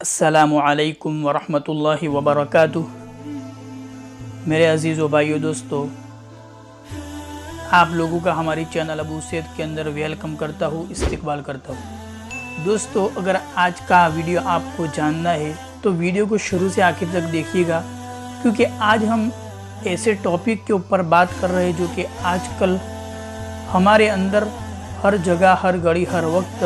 السلام علیکم ورحمۃ اللہ وبرکاتہ۔ میرے عزیز و بھائیو دوستو، آپ لوگوں کا ہماری چینل ابو سید کے اندر ویلکم کرتا ہوں، استقبال کرتا ہوں۔ دوستو، اگر آج کا ویڈیو آپ کو جاننا ہے تو ویڈیو کو شروع سے آخر تک دیکھیے گا، کیونکہ آج ہم ایسے ٹاپک کے اوپر بات کر رہے ہیں جو کہ آج کل ہمارے اندر ہر جگہ، ہر گھڑی، ہر وقت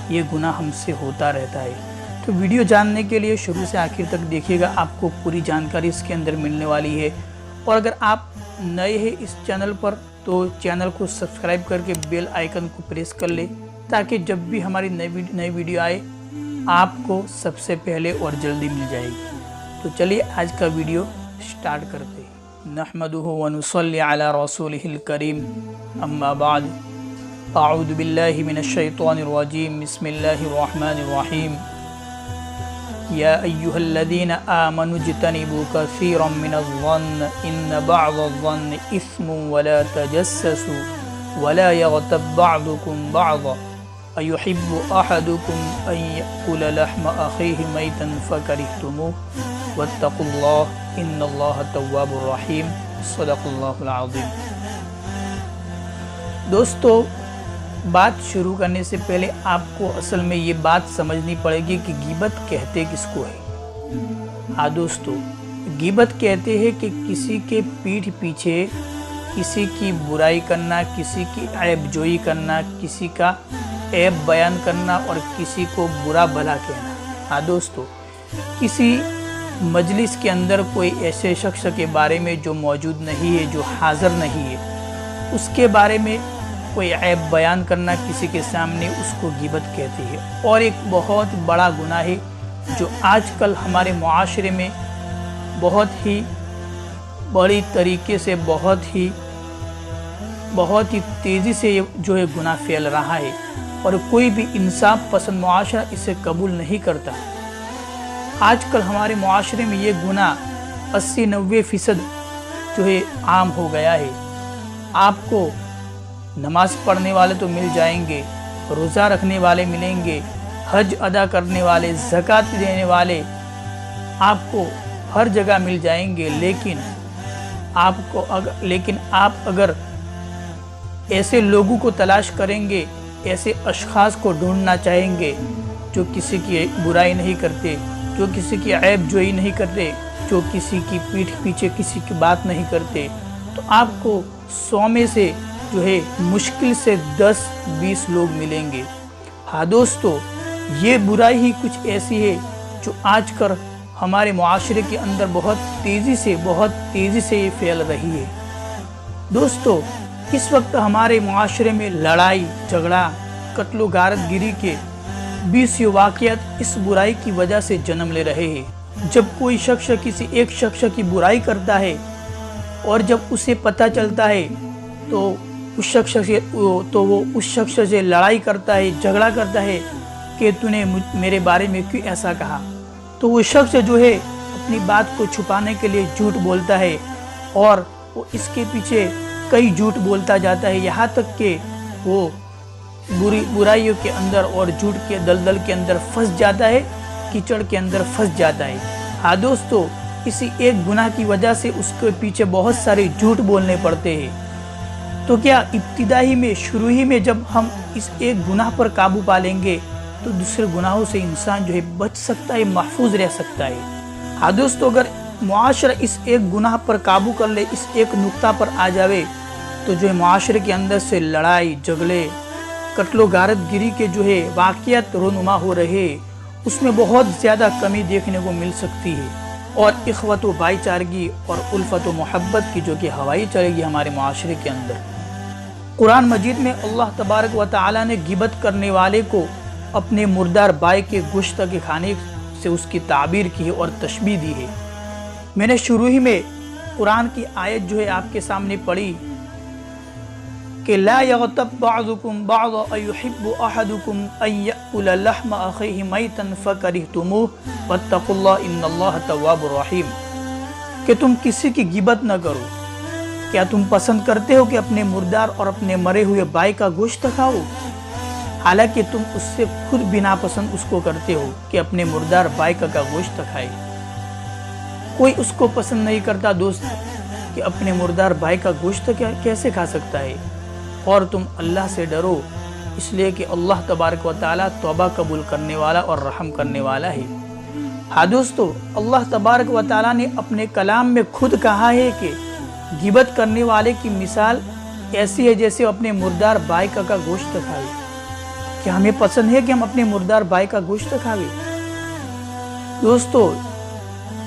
یہ گناہ ہم سے ہوتا رہتا ہے۔ تو ویڈیو جاننے کے لیے شروع سے آخر تک دیکھیے گا، آپ کو پوری جانکاری اس کے اندر ملنے والی ہے۔ اور اگر آپ نئے ہیں اس چینل پر تو چینل کو سبسکرائب کر کے بیل آئیکن کو پریس کر لیں، تاکہ جب بھی ہماری نئی ویڈیو آئے آپ کو سب سے پہلے اور جلدی مل جائے گی۔ تو چلیے آج کا ویڈیو سٹارٹ کرتے ہیں۔ نحمدہ ونصلی علی رسولہ الکریم، اما بعد، اعوذ باللہ من الشیطان الرجیم، بسم اللہ الرحمن الرحیم۔ یا ایہا الذین آمنوا اجتنبوا کثیرا من الظن ان بعض الظن اثم ولا تجسسوا ولا یغتب بعضکم بعضا ایحب احدکم ان یأکل لحم اخیہ میتا فکرہتموہ واتقوا اللہ ان اللہ تواب الرحیم۔ صدق اللہ العظیم۔ دوستو، بات شروع کرنے سے پہلے آپ کو اصل میں یہ بات سمجھنی پڑے گی کہ غیبت کہتے کس کو ہے۔ ہاں دوستو، غیبت کہتے ہیں کہ کسی کے پیٹھ پیچھے کسی کی برائی کرنا، کسی کی عیب جوئی کرنا، کسی کا عیب بیان کرنا اور کسی کو برا بھلا کہنا۔ ہاں دوستو، کسی مجلس کے اندر کوئی ایسے شخص کے بارے میں جو موجود نہیں ہے، جو حاضر نہیں ہے، اس کے بارے میں کوئی عیب بیان کرنا کسی کے سامنے، اس کو غیبت کہتے ہیں۔ اور ایک بہت بڑا گناہ ہے جو آج کل ہمارے معاشرے میں بہت ہی بڑی طریقے سے، بہت ہی تیزی سے جو ہے گناہ پھیل رہا ہے، اور کوئی بھی انصاف پسند معاشرہ اسے قبول نہیں کرتا۔ آج کل ہمارے معاشرے میں یہ گناہ 80-90% جو ہے عام ہو گیا ہے۔ آپ کو نماز پڑھنے والے تو مل جائیں گے، روزہ رکھنے والے ملیں گے، حج ادا کرنے والے، زکوٰۃ دینے والے آپ کو ہر جگہ مل جائیں گے، لیکن آپ اگر ایسے لوگوں کو تلاش کریں گے، ایسے اشخاص کو ڈھونڈنا چاہیں گے جو کسی کی برائی نہیں کرتے، جو کسی کی عیب جوئی نہیں کرتے، جو کسی کی پیٹھ پیچھے کسی کی بات نہیں کرتے، تو آپ کو 100 میں سے جو ہے مشکل سے 10-20 لوگ ملیں گے۔ ہاں دوستو، یہ برائی ہی کچھ ایسی ہے جو آج کل ہمارے معاشرے کے اندر بہت تیزی سے یہ پھیل رہی ہے۔ دوستو، اس وقت ہمارے معاشرے میں لڑائی جھگڑا، قتل و غارت گری کے 20 واقعات اس برائی کی وجہ سے جنم لے رہے ہیں۔ جب کوئی شخص کسی ایک شخص کی برائی کرتا ہے اور جب اسے پتہ چلتا ہے تو وہ اس شخص سے لڑائی کرتا ہے، جھگڑا کرتا ہے کہ تو نے میرے بارے میں کیوں ایسا کہا۔ تو وہ شخص جو ہے اپنی بات کو چھپانے کے لیے جھوٹ بولتا ہے، اور وہ اس کے پیچھے کئی جھوٹ بولتا جاتا ہے، یہاں تک کہ وہ برائیوں کے اندر اور جھوٹ کے دلدل کے اندر پھنس جاتا ہے، کیچڑ کے اندر پھنس جاتا ہے۔ ہاں دوستو، اسی ایک گناہ کی وجہ سے اس کے پیچھے بہت سارے جھوٹ بولنے پڑتے ہیں۔ تو کیا ابتدائی میں، شروع ہی میں جب ہم اس ایک گناہ پر قابو پا لیں گے تو دوسرے گناہوں سے انسان جو ہے بچ سکتا ہے، محفوظ رہ سکتا ہے۔ ہاں دوستو، اگر معاشرہ اس ایک گناہ پر قابو کر لے، اس ایک نقطہ پر آ جاوے، تو جو ہے معاشرے کے اندر سے لڑائی جھگڑے، قتل و غارت گری کے جو ہے واقعات رونما ہو رہے، اس میں بہت زیادہ کمی دیکھنے کو مل سکتی ہے، اور اخوت و بھائی چارگی اور الفت و محبت کی جو کہ ہوائی چلے گی ہمارے معاشرے کے اندر۔ قرآن مجید میں اللہ تبارک و تعالی نے غیبت کرنے والے کو اپنے مردار بھائی کے گوشت کے کھانے سے اس کی تعبیر کی ہے اور تشبیہ دی ہے۔ میں نے شروع ہی میں قرآن کی آیت جو ہے آپ کے سامنے پڑھی کہ لا یغتب بعضکم بعضا ایحب احدکم ان یأکل لحم اخیہ میتا فکرہتموہ واتقوا اللہ ان اللہ تواب الرحیم، کہ تم کسی کی غیبت نہ کرو۔ کیا تم پسند کرتے ہو کہ اپنے مردار اور اپنے مرے ہوئے بھائی کا گوشت کھاؤ؟ حالانکہ تم اس سے خود بھی ناپسند اس کو کرتے ہو کہ اپنے مردار بھائی کا گوشت کھائے۔ کوئی اس کو پسند نہیں کرتا دوست کہ اپنے مردار بھائی کا گوشت کیسے کھا سکتا ہے۔ اور تم اللہ سے ڈرو، اس لیے کہ اللہ تبارک و تعالیٰ توبہ قبول کرنے والا اور رحم کرنے والا ہے۔ ہاں دوستو، اللہ تبارک و تعالیٰ نے اپنے کلام میں خود کہا ہے کہ غیبت کرنے والے کی مثال ایسی ہے جیسے اپنے مردار بھائی کا گوشت کھائے۔ کیا ہمیں پسند ہے کہ ہم اپنے مردار بھائی کا گوشت کھائیں؟ دوستو،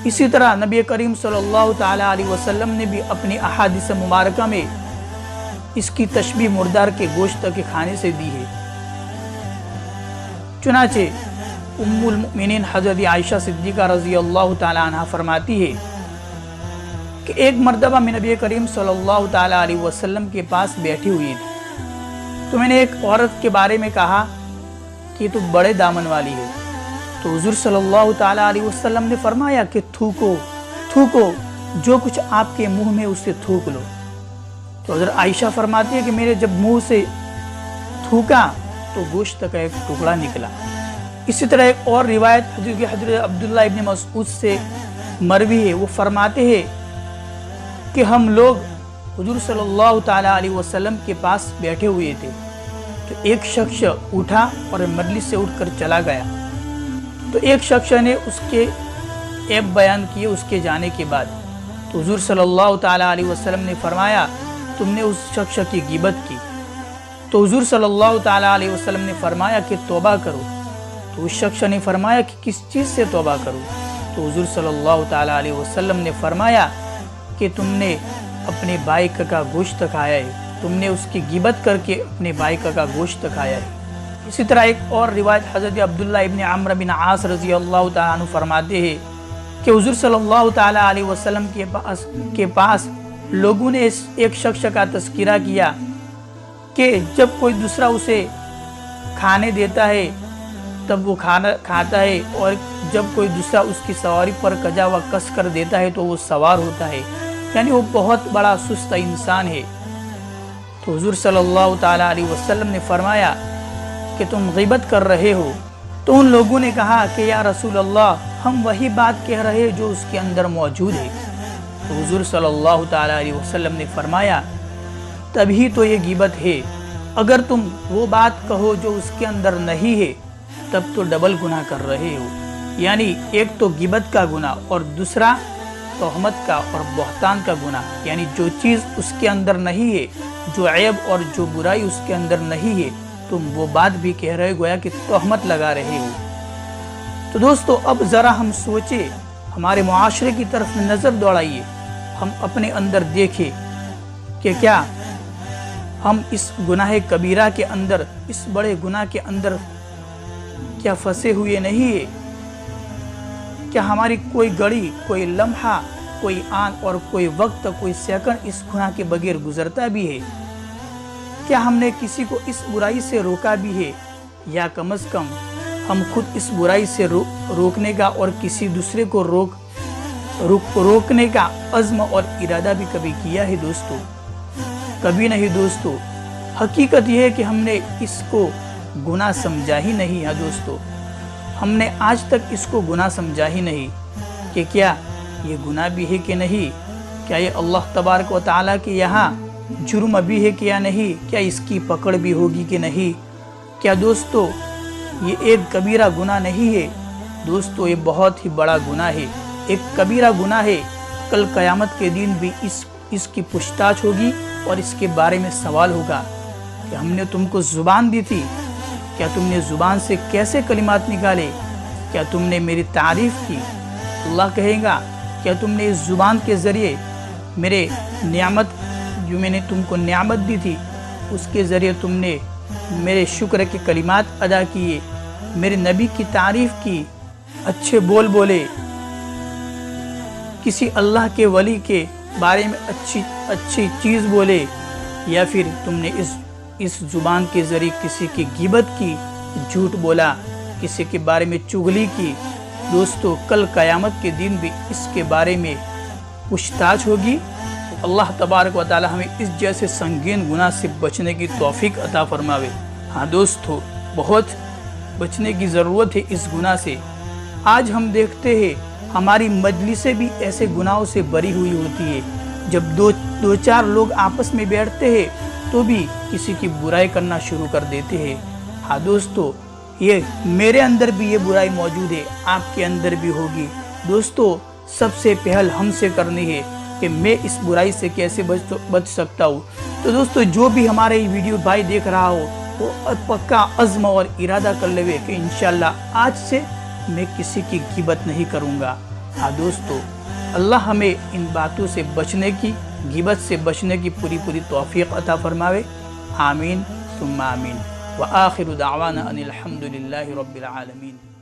اسی طرح نبی کریم صلی اللہ تعالیٰ علیہ وسلم نے بھی اپنی احادیث مبارکہ میں اس کی تشبیہ مردار کے گوشت کے کھانے سے دی ہے۔ چنانچہ ام المؤمنین حضرت عائشہ صدیقہ رضی اللہ تعالیٰ عنہ فرماتی ہے کہ ایک مرتبہ میں نبی کریم صلی اللہ تعالیٰ علیہ وسلم کے پاس بیٹھی ہوئی تھی، تو میں نے ایک عورت کے بارے میں کہا کہ تو بڑے دامن والی ہے، تو حضور صلی اللہ تعالیٰ علیہ وسلم نے فرمایا کہ تھوکو تھوکو، جو کچھ آپ کے منہ میں اسے تھوک لو۔ تو حضرت عائشہ فرماتی ہے کہ میرے جب منہ سے تھوکا تو گوشت کا ایک ٹکڑا نکلا۔ اسی طرح ایک اور روایت حضرت عبداللہ ابن مسعود سے مروی ہے، وہ فرماتے ہیں کہ ہم لوگ حضور صلی اللہ تعالیٰ علیہ وسلم کے پاس بیٹھے ہوئے تھے، تو ایک شخص اٹھا اور مجلس سے اٹھ کر چلا گیا۔ تو ایک شخص نے اس کے عیب بیان کیے اس کے جانے کے بعد، تو حضور صلی اللہ تعالیٰ علیہ وسلم نے فرمایا تم نے اس شخص کی غیبت کی۔ تو حضور صلی اللہ تعالیٰ علیہ وسلم نے فرمایا کہ توبہ کرو۔ تو اس شخص نے فرمایا کہ کس چیز سے توبہ کرو؟ تو حضور صلی اللہ تعالیٰ علیہ وسلم نے فرمایا کہ تم نے اپنے بھائی کا گوشت کھایا ہے، تم نے اس کی غیبت کر کے اپنے بھائی کا گوشت کھایا ہے۔ اسی طرح ایک اور روایت حضرت عبداللہ ابن عمرو بن عاص رضی اللہ تعالیٰ عنہ فرماتے ہیں کہ حضور صلی اللہ تعالیٰ علیہ وسلم کے پاس لوگوں نے ایک شخص کا تذکرہ کیا کہ جب کوئی دوسرا اسے کھانے دیتا ہے تب وہ کھانا کھاتا ہے، اور جب کوئی دوسرا اس کی سواری پر کجا و کس کر دیتا ہے تو وہ سوار ہوتا ہے، یعنی وہ بہت بڑا سست انسان ہے۔ تو حضور صلی اللہ تعالیٰ علیہ وسلم نے فرمایا کہ تم غیبت کر رہے ہو۔ تو ان لوگوں نے کہا کہ یا رسول اللہ، ہم وہی بات کہہ رہے جو اس کے اندر موجود ہے۔ تو حضور صلی اللہ تعالیٰ علیہ وسلم نے فرمایا تبھی تو یہ غیبت ہے، اگر تم وہ بات کہو جو اس کے اندر نہیں ہے تب تو ڈبل گناہ کر رہے ہو، یعنی ایک تو غیبت کا گناہ اور دوسرا تہمت کا اور بہتان کا گناہ، یعنی جو چیز اس کے اندر نہیں ہے، جو عیب اور جو برائی اس کے اندر نہیں ہے، تم وہ بات بھی کہہ رہے، گویا کہ تہمت لگا رہے ہو۔ تو دوستو، اب ذرا ہم سوچے، ہمارے معاشرے کی طرف نظر دوڑائیے، ہم اپنے اندر دیکھیں کہ کیا ہم اس گناہ کبیرہ کے اندر، اس بڑے گناہ کے اندر کیا پھنسے ہوئے نہیں ہے؟ کیا ہماری کوئی گھڑی، کوئی لمحہ، کوئی آن اور کوئی وقت، کوئی سیکنڈ اس گناہ کے بغیر گزرتا بھی ہے؟ کیا ہم نے کسی کو اس برائی سے روکا بھی ہے، یا کم از کم ہم خود اس برائی سے روکنے کا اور کسی دوسرے کو روکنے کا عزم اور ارادہ بھی کبھی کیا ہے دوستو؟ کبھی نہیں دوستو۔ حقیقت یہ ہے کہ ہم نے اس کو گناہ سمجھا ہی نہیں ہے دوستو، ہم نے آج تک اس کو گناہ سمجھا ہی نہیں کہ کیا یہ گناہ بھی ہے کہ نہیں، کیا یہ اللہ تبارک و تعالیٰ کے یہاں جرم بھی ہے کہ یا نہیں، کیا اس کی پکڑ بھی ہوگی کہ نہیں۔ کیا دوستو یہ ایک کبیرہ گناہ نہیں ہے دوستو، یہ بہت ہی بڑا گناہ ہے، ایک کبیرہ گناہ ہے۔ کل قیامت کے دن بھی اس کی پوچھ ہوگی اور اس کے بارے میں سوال ہوگا کہ ہم نے تم کو زبان دی تھی، کیا تم نے زبان سے کیسے کلمات نکالے، کیا تم نے میری تعریف کی؟ اللہ کہے گا کیا تم نے اس زبان کے ذریعے میرے نعمت، جو میں نے تم کو نعمت دی تھی، اس کے ذریعے تم نے میرے شکر کے کلمات ادا کیے، میرے نبی کی تعریف کی، اچھے بول بولے، کسی اللہ کے ولی کے بارے میں اچھی چیز بولے، یا پھر تم نے اس زبان کے ذریعے کسی کی غیبت کی، جھوٹ بولا، کسی کے بارے میں چغلی کی؟ دوستو کل قیامت کے دن بھی اس کے بارے میں پوچھ ہوگی۔ اللہ تبارک و تعالی ہمیں اس جیسے سنگین گناہ سے بچنے کی توفیق عطا فرماوے۔ ہاں دوستو، بہت بچنے کی ضرورت ہے اس گناہ سے۔ آج ہم دیکھتے ہیں ہماری مجلسیں بھی ایسے گناہوں سے بری ہوئی ہوتی ہے، جب دو چار لوگ آپس میں بیٹھتے ہیں تو بھی کسی کی برائی کرنا شروع کر دیتے ہیں۔ ہاں دوستو، یہ میرے اندر بھی یہ برائی موجود ہے، آپ کے اندر بھی ہوگی۔ دوستو، سب سے پہل ہم سے کرنی ہے کہ میں اس برائی سے کیسے بچ سکتا ہوں۔ تو دوستو، جو بھی ہمارے یہ ویڈیو بھائی دیکھ رہا ہو وہ پکا عزم اور ارادہ کر لے کہ انشاءاللہ آج سے میں کسی کی غیبت نہیں کروں گا۔ ہاں دوستو، اللہ ہمیں ان باتوں سے بچنے کی، غیبت سے بچنے کی پوری توفیق عطا فرماوے۔ آمین ثم آمین۔ وآخر دعوانا ان الحمد للہ رب العالمین۔